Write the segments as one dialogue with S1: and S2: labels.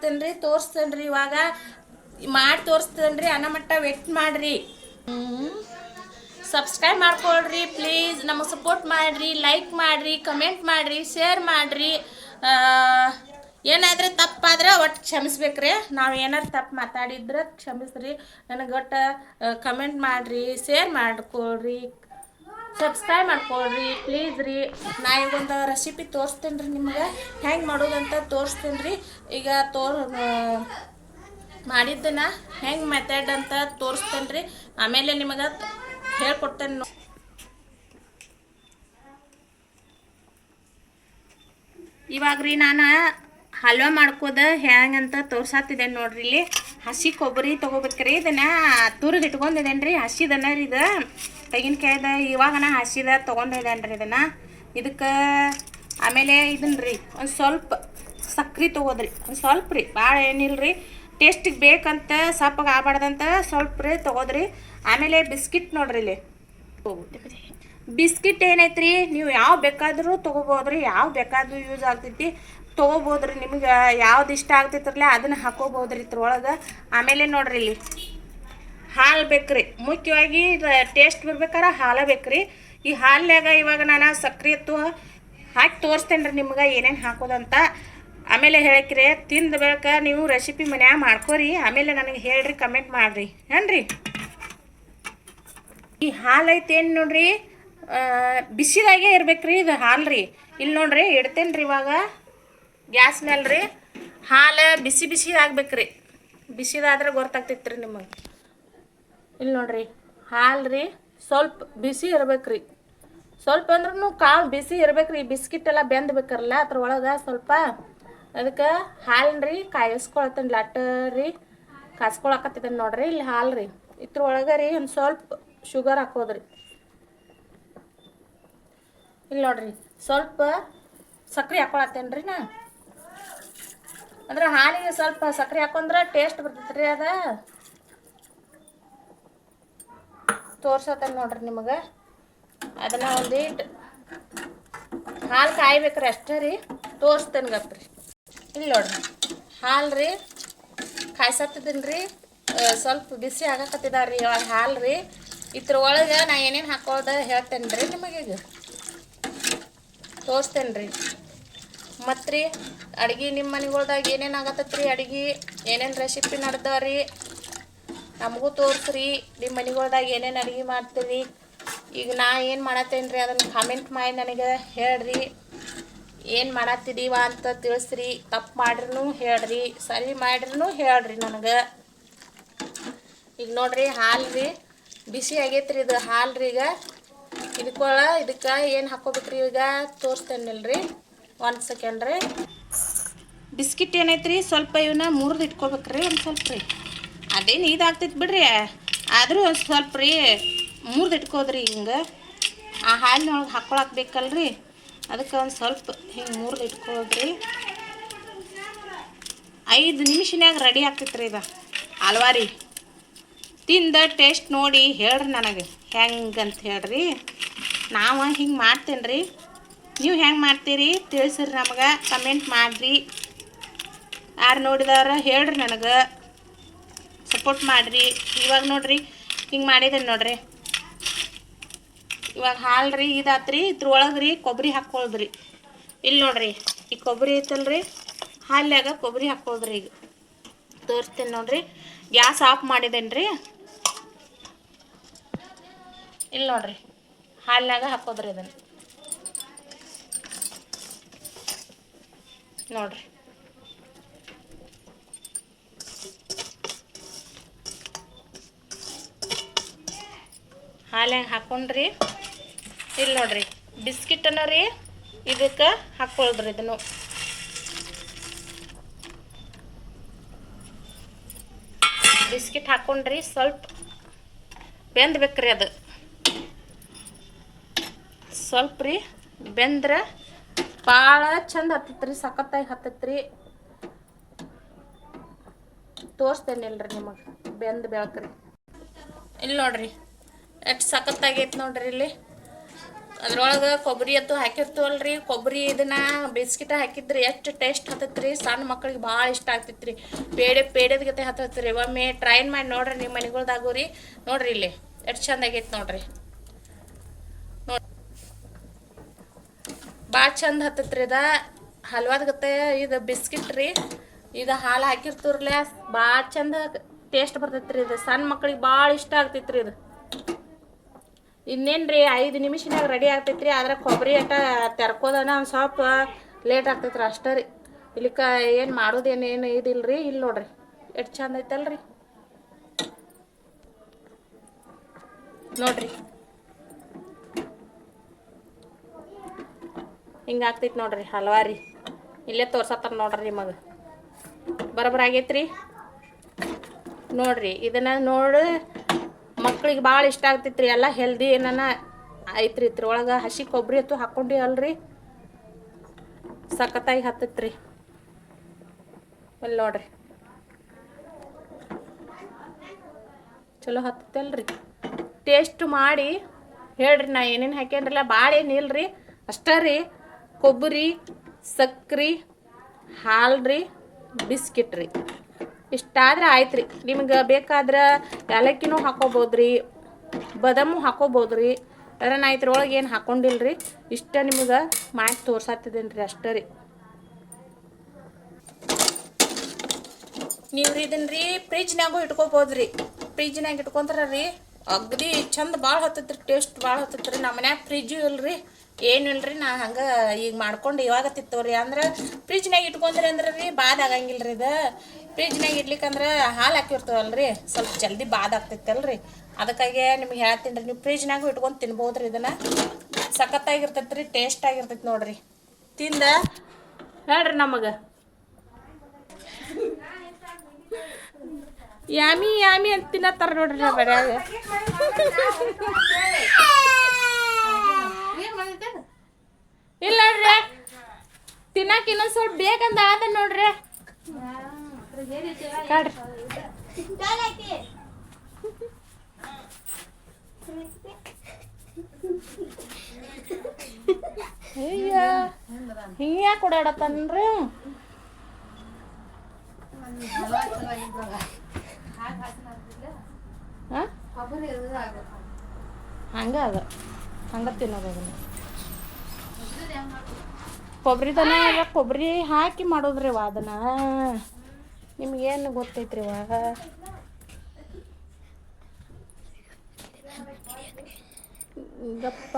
S1: ಹಾಕ್ತೇನ್ರಿ, ತೋರಿಸ್ತೇನ್ರಿ. ಇವಾಗ ಮಾಡಿ ತೋರಿಸ್ತೇನ್ರಿ. ಅನ್ನ ವೇಟ್ ಮಾಡ್ರಿ. ಸಬ್ಸ್ಕ್ರೈಬ್ ಮಾಡ್ಕೊಳ್ರಿ ಪ್ಲೀಸ್. ನಮಗೆ ಸಪೋರ್ಟ್ ಮಾಡಿರಿ, ಲೈಕ್ ಮಾಡಿರಿ, ಕಮೆಂಟ್ ಮಾಡಿರಿ, ಶೇರ್ ಮಾಡಿರಿ. ಏನಾದರೂ ತಪ್ಪಾದ್ರೆ ಒಟ್ಟು ಕ್ಷಮಿಸ್ಬೇಕ್ರಿ. ನಾವು ಏನಾರು ತಪ್ಪು ಮಾತಾಡಿದ್ರೆ ಕ್ಷಮಿಸ್ರಿ. ನನಗೆ ಒಟ್ಟು ಕಮೆಂಟ್ ಮಾಡಿರಿ, ಶೇರ್ ಮಾಡ್ಕೊಳ್ರಿ, ಸಬ್ಸ್ಕ್ರೈಬ್ ಮಾಡ್ಕೊಳ್ರಿ ಪ್ಲೀಸ್ ರೀ. ನಾ ಈಗೊಂದು ರೆಸಿಪಿ ತೋರಿಸ್ತೇನೆ ರೀ, ನಿಮ್ಗೆ ಹೆಂಗೆ ಮಾಡೋದಂತ ತೋರಿಸ್ತೇನೆ ರೀ. ಈಗ ಮಾಡಿದ್ದನ್ನು ಹೆಂಗೆ ಮೆಥಡ್ ಅಂತ ತೋರಿಸ್ತೇನೆ ರೀ. ಆಮೇಲೆ ನಿಮಗೆ ಹೇಳ್ಕೊಡ್ತೇನೆ. ಇವಾಗ ರೀ ನಾನು ಹಲ್ವಾ ಮಾಡ್ಕೋದು ಹೆಂಗಂತ ತೋರ್ಸಾತಿದ್ದೇನೆ ನೋಡ್ರಿ. ಇಲ್ಲಿ ಹಸಿ ಕೊಬ್ಬರಿ ತೊಗೋಬೇಕ್ರಿ. ಇದನ್ನು ತುರಿದು ಇಟ್ಕೊಂಡಿದ್ದೇನೆ ರೀ. ಹಸಿದನ್ನ ರೀ ಇದು ತೆಂಗಿನಕಾಯ್ದ. ಇವಾಗ ನಾ ಹಸಿದ ತೊಗೊಂಡಿದ್ದೇನೆ ರೀ ಇದನ್ನು. ಇದಕ್ಕೆ ಆಮೇಲೆ ಇದನ್ನ ರೀ ಒಂದು ಸ್ವಲ್ಪ ಸಕ್ರೆ ತೊಗೋದ್ರಿ. ಒಂದು ಸ್ವಲ್ಪ ರೀ, ಭಾಳ ಏನಿಲ್ಲ ರೀ. ಟೇಸ್ಟಿಗೆ ಬೇಕಂತ ಸಪ್ಪಗೆ ಆಗ್ಬಾರ್ದಂತ ಸ್ವಲ್ಪ ರೀ ತೊಗೋದ್ರಿ. ಆಮೇಲೆ ಬಿಸ್ಕಿಟ್ ನೋಡ್ರಿ. ಇಲ್ಲಿ ಬಿಸ್ಕಿಟ್ ಏನೈತ್ರಿ, ನೀವು ಯಾವ ಬೇಕಾದರೂ ತೊಗೋಬೋದ್ರಿ. ಯಾವ ಬೇಕಾದ್ರೂ ಯೂಸ್ ಆಗ್ತೈತಿ, ತೊಗೋಬೋದ್ರಿ. ನಿಮ್ಗೆ ಯಾವ್ದು ಇಷ್ಟ ಆಗ್ತೈತ್ರಲ್ಲ ಅದನ್ನು ಹಾಕೋಬೋದ್ರಿ ಇದ್ರೊಳಗೆ. ಆಮೇಲೆ ನೋಡ್ರಿ ಇಲ್ಲಿ ಹಾಲು ಬೇಕ್ರಿ. ಮುಖ್ಯವಾಗಿ ಟೇಸ್ಟ್ ಬರ್ಬೇಕಾರೆ ಹಾಲು ಬೇಕ್ರಿ. ಈ ಹಾಲ್ನಾಗ ಇವಾಗ ನಾನು ಸಕ್ರೆ ಹಾಕಿ ತೋರಿಸ್ತೇನೆ ರೀ ನಿಮ್ಗೆ ಏನೇನು ಹಾಕೋದಂತ. ಆಮೇಲೆ ಹೇಳ್ಕ್ರಿ, ತಿಂದು ಬೇಕಾ ನೀವು ರೆಸಿಪಿ ಮನ್ಯಾಗ ಮಾಡ್ಕೊರಿ. ಆಮೇಲೆ ನನಗೆ ಹೇಳ್ರಿ, ಕಮೆಂಟ್ ಮಾಡಿರಿ ಏನ್ರಿ. ಈ ಹಾಲು ಐತೇನು ನೋಡ್ರಿ, ಬಿಸಿದಾಗೆ ಇರ್ಬೇಕ್ರಿ ಇದು ಹಾಲು ರೀ. ಇಲ್ಲಿ ನೋಡ್ರಿ ಇಡ್ತೇನೆ ರೀ ಇವಾಗ ಗ್ಯಾಸ್ ಮೇಲೆ ರೀ. ಹಾಲು ಬಿಸಿ ಬಿಸಿ ಆಗ್ಬೇಕ್ರಿ. ಬಿಸಿದಾದ್ರೆ ಗೊತ್ತಾಗ್ತೈತೆ ರೀ ನಿಮಗೆ. ಇಲ್ಲಿ ನೋಡ್ರಿ ಹಾಲು ರೀ ಸ್ವಲ್ಪ ಬಿಸಿ ಇರ್ಬೇಕ್ರಿ. ಸ್ವಲ್ಪ ಅಂದ್ರೂ ಕಾಲು ಬಿಸಿ ಇರ್ಬೇಕ್ರಿ. ಬಿಸ್ಕಿಟ್ ಎಲ್ಲ ಬೆಂದ್ಬೇಕಲ್ಲ ಅದ್ರೊಳಗೆ ಸ್ವಲ್ಪ. ಅದಕ್ಕೆ ಹಾಲು ರೀ ಕಾಯಿಸ್ಕೊಳ್ತೇನೆ ಲಟ್ಟ ರೀ. ಕಾಯಿಸ್ಕೊಳಕತ್ತಿದ್ದೇನೆ ನೋಡ್ರಿ. ಇಲ್ಲಿ ಹಾಲು ರೀ ಇದ್ರೊಳಗೆ ರೀ ಒಂದು ಸ್ವಲ್ಪ ಶುಗರ್ ಹಾಕೋದ್ರಿ. ಇಲ್ಲಿ ನೋಡ್ರಿ ಸ್ವಲ್ಪ ಸಕ್ರೆ ಹಾಕೊಳತ್ತೇನೆ ರೀ ನಾ. ಅಂದ್ರೆ ಹಾಲಿಗೆ ಸ್ವಲ್ಪ ಸಕ್ರೆ ಹಾಕೊಂಡ್ರೆ ಟೇಸ್ಟ್ ಬರ್ತೈತೆ ರೀ. ಅದು ತೋರ್ಸತ್ತೇನೆ ನೋಡ್ರಿ ನಿಮಗೆ. ಅದನ್ನು ಒಂದಿಟ್ಟು ಹಾಲು ಕಾಯ್ಬೇಕ್ರಿ ಅಷ್ಟೇ ರೀ. ತೋರಿಸ್ತೇನೆ ಗಪ್ರಿ. ಇಲ್ಲಿ ನೋಡ್ರಿ ಹಾಲು ರೀ ಕಾಯ್ಸತ್ತಿದ್ದೀನಿ ರೀ. ಸ್ವಲ್ಪ ಬಿಸಿ ಆಗಕತ್ತಿದಾವ್ರಿ ಇವಾಗ ಹಾಲು ರೀ. ಇದ್ರೊಳಗೆ ನಾ ಏನೇನು ಹಾಕೋದು ಹೇಳ್ತೇನೆ ರೀ ನಿಮಗೆ. ಈಗ ತೋರಿಸ್ತೇನೆ ರೀ. ಮತ್ತು ರೀ ಅಡುಗೆ ನಿಮ್ಮ ಮನೆಗಳ್ದಾಗ ಏನೇನು ಆಗತ್ತೈತೆ ರೀ, ಅಡುಗೆ ಏನೇನು ರೆಸಿಪಿ ನಡೆದವ್ರಿ ನಮಗೂ ತೋರಿಸ್ರಿ. ನಿಮ್ಮ ಮನೆಗಳ್ದಾಗ ಏನೇನು ಅಡುಗೆ ಮಾಡ್ತೀರಿ. ಈಗ ನಾ ಏನು ಮಾಡತ್ತೇನೆ ರೀ ಅದನ್ನು ಕಾಮೆಂಟ್ ಮಾಡಿ ನನಗೆ ಹೇಳ್ರಿ. ಏನು ಮಾಡತ್ತಿದ್ದೀವ ಅಂತ ತಿಳಿಸ್ರಿ. ತಪ್ಪು ಮಾಡ್ರೂ ಹೇಳ್ರಿ, ಸರಿ ಮಾಡ್ರೂ ಹೇಳ್ರಿ ನನಗೆ. ಈಗ ನೋಡ್ರಿ ಹಾಲು ರೀ ಬಿಸಿ ಆಗೈತೆ ರೀ. ಇದು ಹಾಲು ರೀ. ಈಗ ಇದಕ್ಕೆ ಏನು ಹಾಕೋಬೇಕ್ರಿ ಈಗ ತೋರಿಸ್ತೇನಿಲ್ರಿ. ಒಂದು ಸೆಕೆಂಡ್ ರೀ. ಬಿಸ್ಕಿಟ್ ಏನೈತ್ರಿ ಸ್ವಲ್ಪ ಇವನ್ನ ಮುರಿದು ಇಟ್ಕೊಬೇಕ್ರಿ. ಒಂದು ಸ್ವಲ್ಪ ರೀ ಅದೇನು ಇದಾಗ್ತೈತೆ ಬಿಡ್ರಿ. ಆದರೂ ಒಂದು ಸ್ವಲ್ಪ ರೀ ಮುರಿದು ಇಟ್ಕೋದ್ರಿ. ಹಿಂಗೆ ಆ ಹಾಲಿನೊಳಗೆ ಹಾಕ್ಕೊಳಕ್ಕೆ ಬೇಕಲ್ರಿ. ಅದಕ್ಕೆ ಒಂದು ಸ್ವಲ್ಪ ಹಿಂಗೆ ಮುರಿದು ಇಟ್ಕೋದ್ರಿ. 5 ನಿಮಿಷನ್ಯಾಗ ರೆಡಿ ಆಗ್ತೈತ್ರಿ ಇದು ಹಲ್ವಾ ರೀ. ತಿಂದ ಟೇಸ್ಟ್ ನೋಡಿ ಹೇಳ್ರಿ ನನಗೆ ಹೆಂಗಂತ ಹೇಳ್ರಿ. ನಾವು ಹಿಂಗೆ ಮಾಡ್ತೇನೆ ರೀ. ನೀವು ಹೆಂಗೆ ಮಾಡ್ತೀರಿ ತಿಳಿಸ್ರಿ ನಮಗೆ, ಕಮೆಂಟ್ ಮಾಡಿರಿ. ಯಾರು ನೋಡಿದವ್ರ ಹೇಳ್ರಿ ನನಗೆ, ಸಪೋರ್ಟ್ ಮಾಡಿರಿ. ಇವಾಗ ನೋಡ್ರಿ ಹಿಂಗೆ ಮಾಡಿದ್ದೇನೆ ನೋಡ್ರಿ. ಇವಾಗ ಹಾಲು ರೀ ಇದಾತ್ರಿ. ಇದ್ರೊಳಗೆ ರೀ ಕೊಬ್ಬರಿ ಹಾಕ್ಕೊಳ್ದ್ರಿ. ಇಲ್ಲಿ ನೋಡ್ರಿ ಈ ಕೊಬ್ಬರಿ ಐತಲ್ರಿ, ಹಾಲ್ಯಾಗ ಕೊಬ್ಬರಿ ಹಾಕ್ಕೊಳ್ದ್ರಿ. ಈಗ ತೋರಿಸ್ತೇನೆ ನೋಡ್ರಿ. ಗ್ಯಾಸ್ ಆಫ್ ಮಾಡಿದ್ದೇನೆ ರೀ. ಇಲ್ಲಿ ನೋಡ್ರಿ ಹಾಲ್ಯಾಗ ಹಾಕೋದ್ರಿ ಇದನ್ನು. ನೋಡ್ರಿ ಹಾಲ್ಯಾಗ ಹಾಕ್ಕೊಂಡ್ರಿ. ಇಲ್ಲಿ ನೋಡ್ರಿ ಬಿಸ್ಕಿಟನ್ನು ರೀ ಇದಕ್ಕೆ ಹಾಕ್ಕೊಳ್ದ್ರಿ. ಇದನ್ನು ಬಿಸ್ಕಿಟ್ ಹಾಕ್ಕೊಂಡ್ರಿ ಸ್ವಲ್ಪ ಬೆಂದ್ಬೇಕ್ರಿ. ಅದು ಸ್ವಲ್ಪ ರೀ ಬೆಂದ್ರೆ ಭಾಳ ಚಂದ ಹತ್ತತ್ರಿ, ಸಖತ್ತಾಗಿ ಹತ್ತತ್ರಿ. ತೋರಿಸ್ತೇನೆ ಇಲ್ರಿ ನಿಮಗೆ ಬೆಂದು ಬೆಳಕ್ರಿ. ಇಲ್ಲಿ ನೋಡ್ರಿ ಎಷ್ಟು ಸಖತ್ತಾಗೈತೆ ನೋಡ್ರಿ. ಇಲ್ಲಿ ಅದ್ರೊಳಗೆ ಕೊಬ್ಬರಿ ಅಂತೂ ಹಾಕಿರ್ತೀವಲ್ರಿ. ಕೊಬ್ಬರಿ ಇದನ್ನ ಬಿಸ್ಕಿಟ ಹಾಕಿದ್ರಿ ಎಷ್ಟು ಟೇಸ್ಟ್ ಹತ್ತತ್ರಿ. ಸಣ್ಣ ಮಕ್ಳಿಗೆ ಭಾಳ ಇಷ್ಟ ಆಗ್ತೈತ್ರಿ. ಪೇಡೆದ ಗತೆ ಹತ್ತತ್ರಿ. ಒಮ್ಮೆ ಟ್ರೈನ್ ಮಾಡಿ ನೋಡ್ರಿ ನಿಮ್ಮ ಮನೆಗಳ್ದಾಗೂ ರೀ. ನೋಡ್ರಿ ಇಲ್ಲಿ ಎಷ್ಟು ಚಂದ ಆಗೈತೆ ನೋಡ್ರಿ. ಭಾಳ ಚಂದ ಹತ್ತತ್ರಿ. ಇದ ಹಲ್ವಾದ ಗತೆ ಇದು ಬಿಸ್ಕಿಟ್ ರೀ. ಇದು ಹಾಲು ಹಾಕಿರ್ತೀರ್ಲೆ ಭಾಳ ಚಂದ ಟೇಸ್ಟ್ ಬರ್ತೈತ್ರಿ. ಇದು ಸಣ್ಣ ಮಕ್ಳಿಗೆ ಭಾಳ ಇಷ್ಟ ಆಗ್ತೈತ್ರಿ. ಇದು ಇನ್ನೇನು ರೀ 5 ನಿಮಿಷನಾಗ ರೆಡಿ ಆಗ್ತೈತ್ರಿ. ಆದ್ರೆ ಕೊಬ್ಬರಿ ಅಟ ತೆರ್ಕೋದನ ಒಂದು ಸ್ವಲ್ಪ ಲೇಟ್ ಆಗ್ತೈತ್ರಿ ಅಷ್ಟೇ ರೀ. ಇಲ್ಲಿಕ ಏನು ಮಾಡೋದೇನೇನು ಇದಿಲ್ರಿ. ಇಲ್ಲಿ ನೋಡ್ರಿ ಎಷ್ಟು ಚಂದ ಐತಲ್ರಿ. ನೋಡ್ರಿ ಹಿಂಗೆ ಆಗ್ತೈತಿ ನೋಡ್ರಿ ಹಲ್ವಾ ರೀ. ಇಲ್ಲೇ ತೋರ್ಸತ್ತಾರ ನೋಡ್ರಿ ನಿಮಗೆ. ಬರೋಬ್ಬರ ಆಗೈತ್ರಿ ನೋಡ್ರಿ. ಇದನ್ನು ನೋಡಿ ಮಕ್ಳಿಗೆ ಭಾಳ ಇಷ್ಟ ಆಗ್ತೈತ್ರಿ. ಎಲ್ಲ ಹೆಲ್ದಿ ಏನಾನ ಐತ್ರಿ. ಇದ್ರೊಳಗೆ ಹಸಿ ಕೊಬ್ಬರಿ ಅಂತೂ ಹಾಕ್ಕೊಂಡಿ ಅಲ್ರಿ ಸಖತ್ತಾಗಿ ಹತ್ತತ್ರಿ. ಅಲ್ಲಿ ನೋಡ್ರಿ ಚಲೋ ಹತ್ತಲ್ರಿ. ಟೇಸ್ಟ್ ಮಾಡಿ ಹೇಳ್ರಿ. ನಾ ಏನೇನು ಹಾಕ್ಯಾನ್ರಲ್ಲ ಭಾಳ ಏನಿಲ್ರಿ ಅಷ್ಟೇ ರೀ. ಕೊಬ್ಬರಿ, ಸಕ್ರೆ, ಹಾಲು ರೀ, ಬಿಸ್ಕಿಟ್ ರೀ, ಇಷ್ಟಾದ್ರೆ ಆಯ್ತು ರೀ. ನಿಮ್ಗೆ ಬೇಕಾದ್ರೆ ಏಲಕ್ಕಿನೂ ಹಾಕೋಬೋದ್ರಿ, ಬಾದಾಮು ಹಾಕೋಬೋದ್ರಿ. ಆದರೆ ನಾ ಇದ್ರೊಳಗೆ ಏನು ಹಾಕೊಂಡಿಲ್ರಿ. ಇಷ್ಟ ನಿಮ್ಗೆ ಮಾಡಿ ತೋರ್ಸಾತಿದ್ದೇನೆ ರೀ ಅಷ್ಟೇ ರೀ. ನೀವು ರೀ ಇದನ್ನ ರೀ ಫ್ರಿಜ್ನಾಗೂ ಇಟ್ಕೋಬೋದ್ರಿ. ಫ್ರಿಜ್ನಾಗ ಇಟ್ಕೊಂತಾರ ರೀ ಅಗದಿ ಚಂದ ಭಾಳ ಹತ್ತತ್ರಿ. ಟೇಸ್ಟ್ ಭಾಳ ಹತ್ತತ್ರಿ. ನಮ್ಮ ಮನ್ಯಾಗ ಫ್ರಿಜ್ಜು ಇಲ್ರಿ ಏನು ಇಲ್ರಿ. ನಾ ಹಂಗೆ ಈಗ ಮಾಡ್ಕೊಂಡು ಇವಾಗ ತಿತ್ತವ್ರಿ. ಅಂದ್ರೆ ಫ್ರಿಜ್ನಾಗ ಇಟ್ಕೊಂಡ್ರಿ ಅಂದ್ರೆ ರೀ ಬಾದ್ ಆಗಂಗಿಲ್ಲ ರೀ. ಇದು ಫ್ರಿಜ್ನಾಗ ಇಡ್ಲಿಕ್ಕಂದ್ರೆ ಹಾಲು ಹಾಕಿರ್ತವಲ್ರಿ ಸ್ವಲ್ಪ ಜಲ್ದಿ ಬಾದ್ ಆಗ್ತೈತಲ್ರಿ. ಅದಕ್ಕಾಗಿ ನಿಮ್ಗೆ ಹೇಳ್ತೀನಿ ರೀ, ನೀವು ಫ್ರಿಜ್ನಾಗೂ ಇಟ್ಕೊಂಡು ತಿನ್ಬೋದ್ರಿ. ಇದನ್ನು ಸಖತ್ತಾಗಿರ್ತೈತೆ ರೀ. ಟೇಸ್ಟ್ ಆಗಿರ್ತೈತೆ ನೋಡ್ರಿ. ತಿಂದ ಹೇಳ್ರಿ ನಮಗೆ. ಯಾಮಿ ಯಾಮಿ ಅಂತ ತಿನ್ನತ್ತಾರ ನೋಡ್ರಿ ನಾ ಬಡ್ಯಾಗ. ಇಲ್ಲ ನೋಡ್ರಿ ತಿನ್ನಕ್ಕೆ ಇನ್ನೊಂದು ಸ್ವಲ್ಪ ಬೇಕಂತ ಆದ ನೋಡ್ರಿ. ಕಾಡ್ರಿ ಅಯ್ಯ ಹಿಂಗೆ ಯಾಕೆ ಓಡಾಡತ್ತನ್ರಿ. ಹಂಗ ಅದ ಹಂಗ ತಿನ್ನೋದು. ಅದನ್ನ ಕೊಬ್ಬರಿದನ ಕೊಬ್ಬರಿ ಹಾಕಿ ಮಾಡೋದ್ರಿ ಅದನ್ನ. ನಿಮ್ಗೇನು ಗೊತ್ತೈತ್ರಿ ಇವಾಗ. ಗಪ್ಪ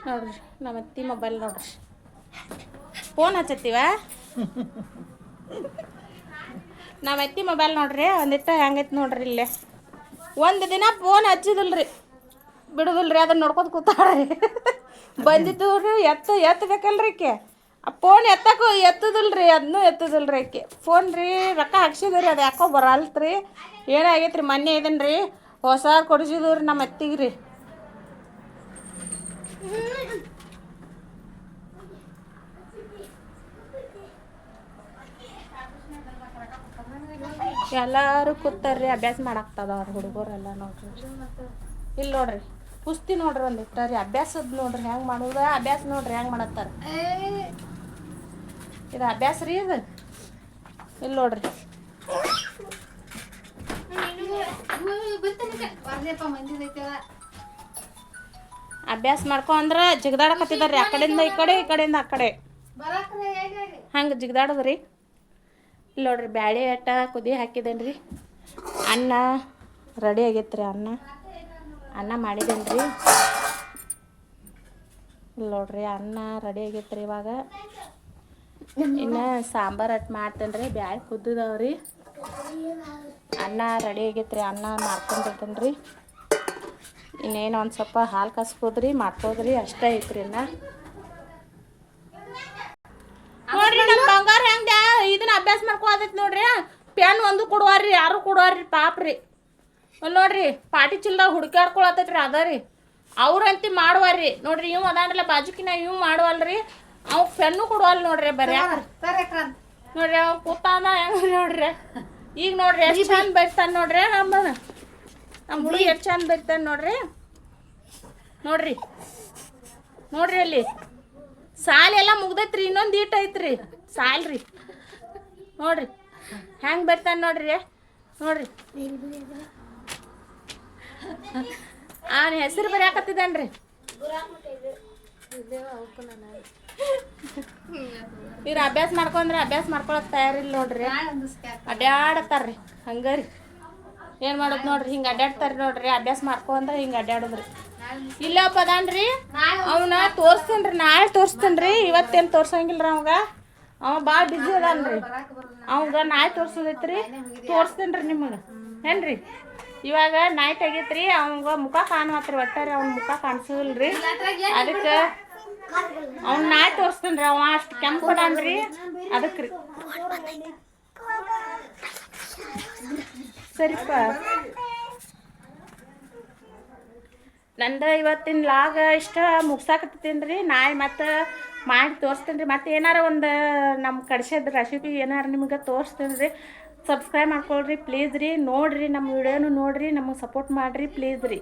S1: ನೋಡ್ರಿ ನಮ್ಮ ಅತ್ತಿ ಮೊಬೈಲ್ ನೋಡ್ರಿ. ಫೋನ್ ಹಚ್ಚತ್ತೀವ ನಮ್ಮ ಅತ್ತಿ ಮೊಬೈಲ್ ನೋಡ್ರಿ. ಒಂದಿಟ್ಟು ಹೆಂಗೈತೆ ನೋಡ್ರಿ. ಇಲ್ಲೇ ಒಂದು ದಿನ ಫೋನ್ ಹಚ್ಚಿದಿಲ್ರಿ ಬಿಡುದಿಲ್ರಿ. ಅದನ್ನ ನೋಡ್ಕೊತ ಕೂತಾಳ್ರಿ. ಬಂದಿದ್ದು ಎತ್ತಬೇಕಲ್ರಿ ಆಕೆ. ಆ ಫೋನ್ ಎತ್ತದಿಲ್ರಿ. ಅದನ್ನೂ ಎತ್ತದಿಲ್ರಿ ಆಕೆ. ಫೋನ್ ರೀ ರೊಕ್ಕ ಹಾಕ್ಸಿದ್ರಿ ಅದು ಯಾಕೋ ಬರಲ್ತ್ರಿ. ಏನಾಗೈತೆ ರೀ ಮೊನ್ನೆ ಇದನ್ ರೀ ಹೊಸ ಕೊಡಿಸಿದ್ರಿ ನಮ್ಮ ಅತ್ತಿಗೆ ರೀ. ಎಲ್ಲರೂ ಕೂತಾರ್ರಿ ಅಭ್ಯಾಸ ಮಾಡಾಕ್ತದ ಅವ್ರ ಹುಡುಗರೆಲ್ಲ ನೋಡ್ರಿ. ಇಲ್ಲಿ ನೋಡ್ರಿ ಕುಸ್ತಿ ನೋಡ್ರಿ ಒಂದಿಟ್ಟ ರೀ ಅಭ್ಯಾಸದ ನೋಡ್ರಿ ಹೆಂಗೆ ಮಾಡೋದ. ಅಭ್ಯಾಸ ನೋಡ್ರಿ ಹೆಂಗೆ ಮಾಡತ್ತಾರ. ಇದು ಅಭ್ಯಾಸ ರೀ ಇದು. ಇಲ್ಲಿ ನೋಡ್ರಿ ಅಭ್ಯಾಸ ಮಾಡ್ಕೊ ಅಂದ್ರೆ ಜಿಗದಾಡಕತ್ತಿದಾರ್ರಿ. ಆ ಕಡೆಯಿಂದ ಈ ಕಡೆ ಈ ಕಡೆಯಿಂದ ಆ ಕಡೆ ಹಂಗೆ ಜಿಗದಾಡೋದ್ರಿ. ಇಲ್ಲಿ ನೋಡ್ರಿ ಬ್ಯಾಳೆ ಆಟ ಕುದಿ ಹಾಕಿದ್ದೇನೆ ರೀ. ಅನ್ನ ರೆಡಿ ಆಗೈತೆ ರೀ. ಅನ್ನ ಮಾಡಿದ್ದೇನೆ ರೀ. ಇಲ್ಲಿ ನೋಡ್ರಿ ಅನ್ನ ರೆಡಿ ಆಗೈತೆ ರೀ. ಇವಾಗ ಇನ್ನು ಸಾಂಬಾರು ಅಟ್ ಮಾಡ್ತೇನೆ ರೀ. ಬ್ಯಾಳೆ ಕುದ್ದಿದವ್ರಿ. ಅನ್ನ ರೆಡಿ ಆಗೈತೆ ರೀ. ಅನ್ನ ಮಾಡ್ಕೊಂಡಿರ್ತೇನೆ ರೀ. ಇನ್ನೇನು ಒಂದು ಸ್ವಲ್ಪ ಹಾಲು ಕಸ್ಬೋದ್ರಿ ಮಾಡ್ಕೋದ್ರಿ ಅಷ್ಟೇ ಐತ್ರಿ. ಇನ್ನು ನೋಡ್ರಿ ನಮ್ಮ ಬಂಗಾರ ಹೆಂಗೆ ಇದನ್ನ ಅಭ್ಯಾಸ ಮಾಡ್ಕೋದೈತಿ ನೋಡ್ರಿ. ಪೆನ್ ಒಂದು ಕೊಡುವಾರ್ರಿ ಯಾರು ಕೊಡುವಾರ್ರಿ ಪಾಪ್ರಿ. ನೋಡ್ರಿ ಪಾಟಿ ಚಿಲ್ದಾಗ ಹುಡುಕಾಡ್ಕೊಳತೈತ್ರಿ ಅದ ರೀ. ಅವ್ರಂತಿ ಮಾಡುವಾರ್ರಿ ನೋಡ್ರಿ. ಇವ್ ಅದಾನಲ್ಲ ಬಾಜುಕಿನ ಇವ್ ಮಾಡುವಲ್ರಿ. ಅವ್ ಪೆನ್ನು ಕೊಡುವಲ್ ನೋಡ್ರಿ. ಬರೀ ನೋಡ್ರಿ ಅವ್ ಕೂತಾನ ಹೆಂಗ್ರಿ ನೋಡ್ರಿ. ಈಗ ನೋಡ್ರಿ ಎಷ್ಟು ಚಂದ ಬೈತಾನೆ ನೋಡ್ರಿ ನಮ್ಮ ಹುಡುಗಿ ಎಷ್ಟು ಚಂದ ಬೈತಾನೆ ನೋಡ್ರಿ. ನೋಡ್ರಿ ಅಲ್ಲಿ ಸಾಲಿ ಎಲ್ಲ ಮುಗ್ದೈತ್ರಿ, ಇನ್ನೊಂದು ಈಟ್ ಐತ್ರಿ ಸಾಲ್ರಿ. ನೋಡ್ರಿ ಹೆಂಗೆ ಬರ್ತಾನೆ ನೋಡ್ರಿ. ಅವನ ಹೆಸರು ಬರೆಯಾಕತ್ತಿದ್ದಾನ್ರಿ. ಇವ್ರು ಅಭ್ಯಾಸ ಮಾಡ್ಕೊಂಡ್ರೆ ಅಭ್ಯಾಸ ಮಾಡ್ಕೊಳಕ್ ತಯಾರಿಲ್ಲ ನೋಡ್ರಿ. ಅಡ್ಡಾಡತ್ತಾರ್ರಿ ಹಂಗಾರಿ. ಏನು ಮಾಡೋದು ನೋಡ್ರಿ, ಹಿಂಗೆ ಅಡ್ಡಾಡ್ತಾರ್ರಿ ನೋಡ್ರಿ. ಅಭ್ಯಾಸ ಮಾಡ್ಕೊಂಡ್ರೆ ಹಿಂಗೆ ಅಡ್ಡಾಡೋದ್ರಿ. ಇಲ್ಲಪ್ಪ ಅದಾನ್ರಿ, ಅವನ ತೋರಿಸ್ತೇನ್ರಿ, ನಾಳೆ ತೋರಿಸ್ತೇನ್ರಿ. ಇವತ್ತೇನು ತೋರ್ಸಂಗಿಲ್ರಿ ಅವ ಭಾಳ ಬಿಜಿ ಅದಾನ್ರಿ. ಅವಂಗ ನಾಳೆ ತೋರ್ಸೋದೈತ್ರಿ, ತೋರಿಸ್ತೇನ್ರಿ ನಿಮಗೆ. ಏನ್ರಿ ಇವಾಗ ನೈಟ್ ಆಗೈತ್ರಿ, ಅವಂಗ ಮುಖ ಕಾಣುವತ್ರಿ. ಒಟ್ಟಾರೆ ಅವ್ನ ಮುಖ ಕಾಣಿಸೋಲ್ರಿ. ಅದಕ್ಕೆ ಅವ್ನ ನಾಳೆ ತೋರಿಸ್ತೇನ್ರಿ. ಅವ ಅಷ್ಟು ಕೆಂಪು ಅದಾನ್ರಿ, ಅದಕ್ಕೆ ರೀ. ಸರಿಪ್ಪ, ನಂದು ಇವತ್ತಿನ ಲಾಗ್ ಇಷ್ಟ ಮುಗ್ಸಾಕತ್ತೀನಿ ರೀ. ನಾಳೆ ಮತ್ತೆ ಮಾಡಿ ತೋರಿಸ್ತೇನೆ ರೀ. ಮತ್ತೆ ಏನಾರ ಒಂದು ನಮ್ಮ ಕಡ್ಸೋದು ರೆಸಿಪಿ ಏನಾರು ನಿಮ್ಗೆ ತೋರಿಸ್ತೇನೆ ರೀ. ಸಬ್ಸ್ಕ್ರೈಬ್ ಮಾಡ್ಕೊಳ್ರಿ ಪ್ಲೀಸ್ ರೀ. ನೋಡಿರಿ ನಮ್ಮ ವಿಡಿಯೋನು ನೋಡಿರಿ, ನಮಗೆ ಸಪೋರ್ಟ್ ಮಾಡಿರಿ ಪ್ಲೀಸ್ ರೀ.